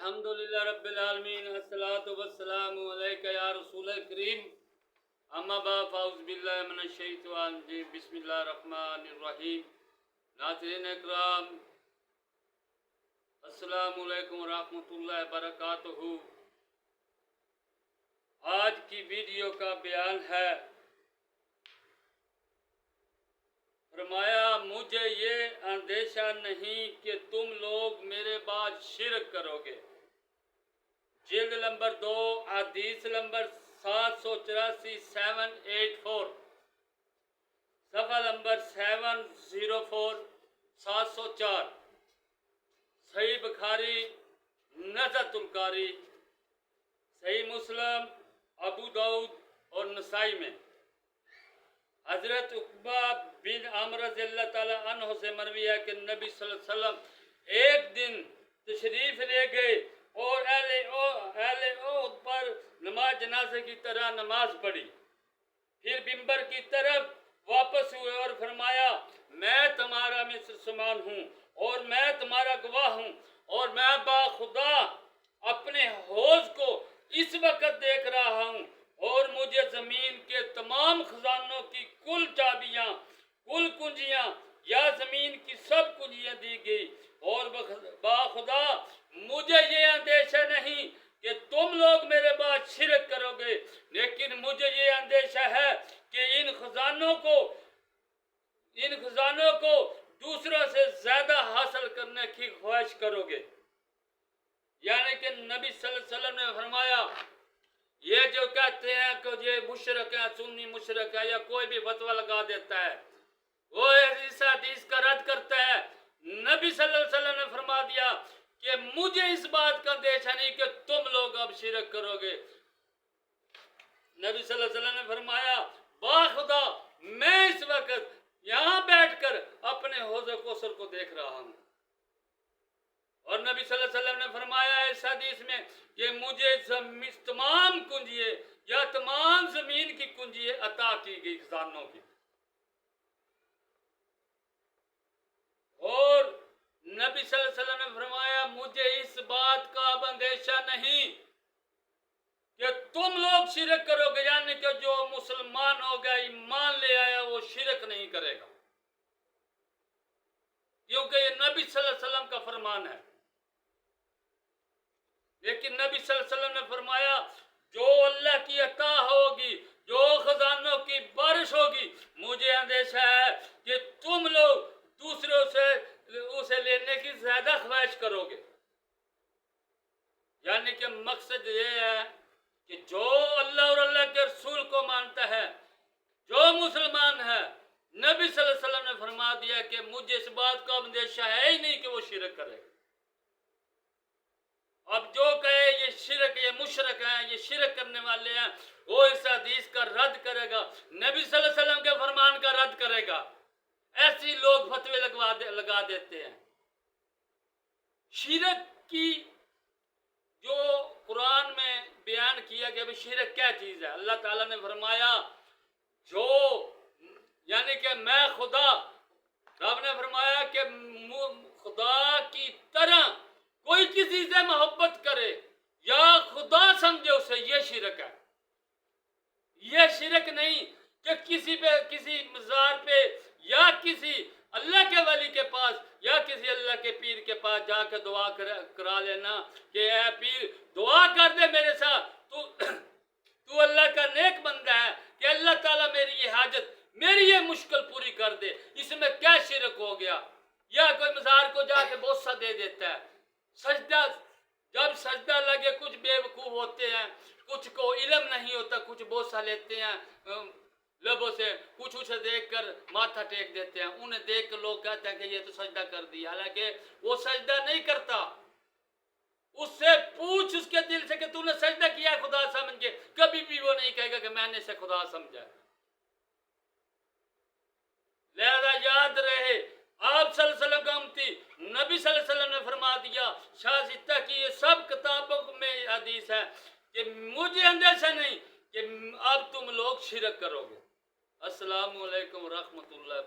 الحمدللہ رب العالمین الصلاۃ والسلام علیک یا رسول کریم اما بعد فاعوذ باللہ من الشیطان الرجیم بسم اللہ الرحمن الرحیم ناظرین اکرام السلام علیکم ورحمۃ اللہ وبرکاتہ۔ آج کی ویڈیو کا بیان ہے، فرمایا مجھے یہ اندیشہ نہیں کہ تم لوگ میرے بعد شرک کرو گے۔ جلد نمبر 2 حدیث نمبر 784 784، صفحہ نمبر 704 704، صحیح بخاری، نزہۃ القاری، صحیح مسلم، ابو داؤد اور نسائی میں حضرت عقبہ بن عامر رضی اللہ تعالیٰ عنہ سے مروی ہے کہ نبی صلی اللہ علیہ وسلم ایک دن تشریف لے گئے اور اہل احد پر نماز جنازے کی طرح نماز پڑھی، پھر منبر کی طرف واپس ہوئے اور فرمایا میں تمہارا مسلمان ہوں اور میں تمہارا گواہ ہوں، اور میں باخدا اپنے حوض کو اس وقت دیکھ رہا ہوں اور مجھے زمین کے تمام خزانوں کی کل چابیاں، کل کنجیاں یا زمین کی سب کنجیاں دی گئی، اور باخدا مجھے یہ اندیشہ نہیں کہ تم لوگ میرے بعد شرک کرو گے، لیکن مجھے یہ اندیشہ ہے کہ ان خزانوں کو دوسروں سے زیادہ حاصل کرنے کی خواہش کرو گے۔ یعنی کہ نبی صلی اللہ علیہ وسلم نے فرمایا یہ جو کہتے ہیں کہ یہ مشرک ہے، سنی مشرک ہے، یا کوئی بھی فتویٰ لگا دیتا ہے، وہ اس حدیث کا رد کرتا ہے۔ نبی صلی اللہ علیہ وسلم نے فرما دیا کہ مجھے اس بات کا اندیشہ نہیں کہ تم لوگ اب شرک کرو گے۔ نبی صلی اللہ علیہ وسلم نے فرمایا باخدا میں اس وقت یہاں بیٹھ کر اپنے حوض کوثر کو دیکھ رہا ہوں، اور نبی صلی اللہ علیہ وسلم نے فرمایا اس حدیث میں کہ مجھے تمام کنجیے یا تمام زمین کی کنجیے عطا کی گئی خزانوں کی، اور نبی صلی اللہ علیہ وسلم نے فرمایا مجھے اس بات کا اب اندیشہ نہیں کہ تم لوگ شرک کرو گے، یعنی کہ جو مسلمان ہو گیا ایمان لے آیا وہ شرک نہیں کرے گا، کیونکہ یہ نبی صلی اللہ علیہ وسلم کا فرمان ہے۔ لیکن نبی صلی اللہ علیہ وسلم نے فرمایا جو اللہ کی عطا ہوگی، جو خزانوں کی بارش ہوگی، مجھے اندیشہ ہے کہ تم لوگ دوسروں سے اسے لینے کی زیادہ خواہش کرو گے۔ یعنی کہ مقصد یہ ہے کہ جو اللہ اور اللہ کے رسول کو مانتا ہے، جو مسلمان ہے، نبی صلی اللہ علیہ وسلم نے فرما دیا کہ مجھے اس بات کا اندیشہ ہے ہی نہیں کہ وہ شرک کرے گا۔ اب جو کہے یہ شرک، یہ مشرک ہیں، یہ شرک کرنے والے ہیں، وہ اس حدیث کا رد کرے گا، نبی صلی اللہ علیہ وسلم کے فرمان کا رد کرے گا۔ ایسی لوگ فتوے لگا دیتے ہیں۔ شرک کی جو قرآن میں بیان کیا گیا کہ شرک کیا چیز ہے، اللہ تعالیٰ نے فرمایا جو یعنی کہ میں خدا، رب نے فرمایا کہ خدا کی طرح کوئی کسی سے محبت کرے یا خدا سمجھے اسے، یہ شرک ہے۔ یہ شرک نہیں کہ کسی مزار پہ یا کسی اللہ کے ولی کے پاس یا کسی اللہ کے پیر کے پاس جا کے دعا کرا لینا کہ اے پیر دعا کر دے میرے ساتھ، تو اللہ کا نیک بندہ ہے کہ اللہ تعالیٰ میری یہ حاجت، میری یہ مشکل پوری کر دے، اس میں کیا شرک ہو گیا؟ یا کوئی مزار کو جا کے بوسہ دے دیتا ہے، سجدہ، جب سجدہ لگے کچھ بے وقوف ہوتے ہیں، کچھ کو علم نہیں ہوتا، کچھ بوسہ لیتے ہیں لبوں سے، کچھ اسے دیکھ کر ماتھا ٹیک دیتے ہیں، انہیں دیکھ کر لوگ کہتے ہیں کہ یہ تو سجدہ کر دیا، حالانکہ وہ سجدہ نہیں کرتا۔ اس سے پوچھ اس کے دل سے کہ تو نے سجدہ کیا خدا سمجھ کے، کبھی بھی وہ نہیں کہے گا کہ میں نے اسے خدا سمجھا۔ لہذا یاد رہے آپ صلی اللہ علیہ وسلم کا امتی، نبی صلی اللہ علیہ وسلم نے فرما دیا، شاہ ستہ کی یہ سب کتابوں میں حدیث ہے کہ مجھے اندیشہ نہیں کہ اب تم لوگ شرک کرو گے۔ السلام علیکم ورحمۃ اللہ۔